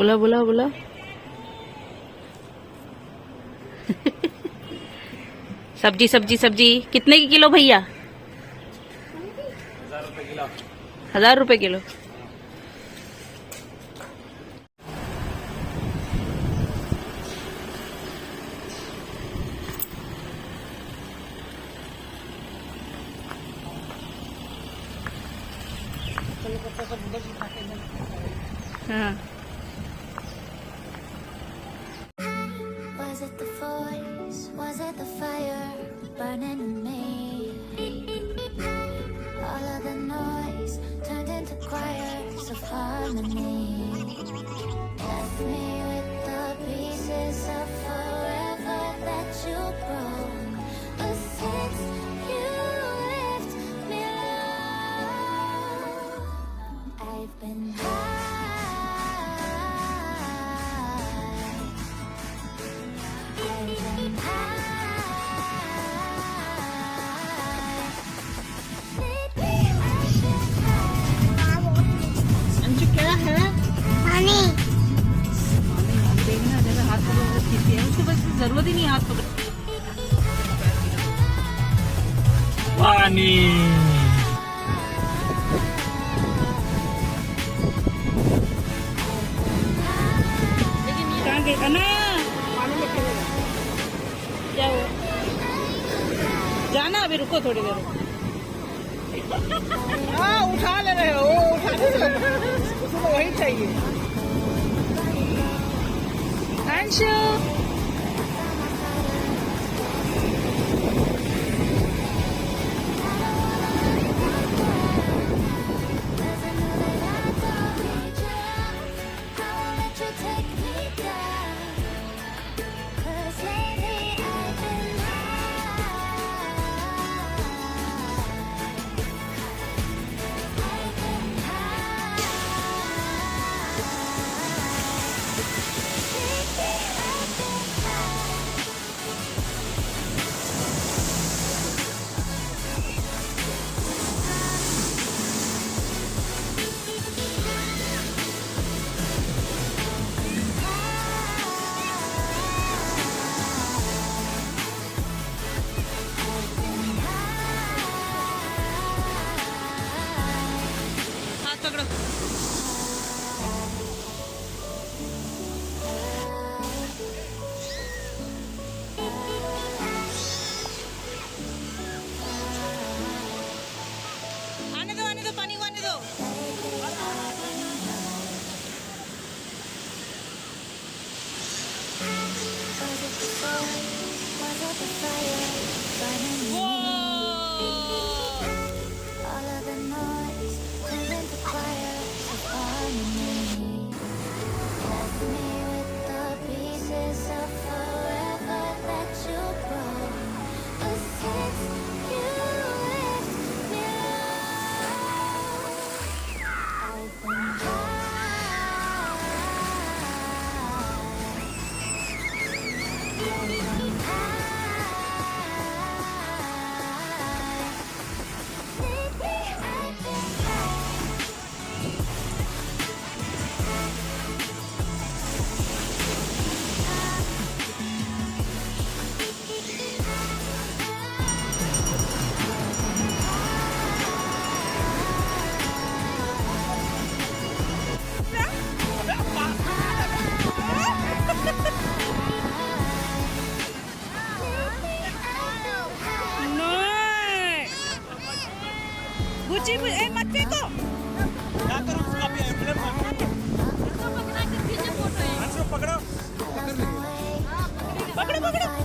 बोला बोला बोला। सब्जी सब्जी सब्जी कितने की किलो भैया? 1000 रुपए किलो। हाँ Was it the voice? Was it the fire burning in me? All of the noise turned into choirs of harmony. Left me with the pieces of forever that you broke. But since you left me alone, I've been high. Anshu क्या है? पानी। देखना जैसे हाथ पकड़ खींचती है उसको, बस जरूरत ही नहीं हाथ पकड़। पानी कहाँ गई अनाया? क्या हुआ? जाना अभी, रुको थोड़ी देर। हाँ उठा ले रहे हो, उठा ले रहे हो, उसको वही चाहिए। अंशु हाथ पकड़ो। आने दो पानी को आने दो। All of the noise turned into choirs of harmony. Left me with the pieces of forever that you broke. But since you left me alone, I've been गुच्ची ए मत फेंको। पकड़ो पकड़ो पकड़ो।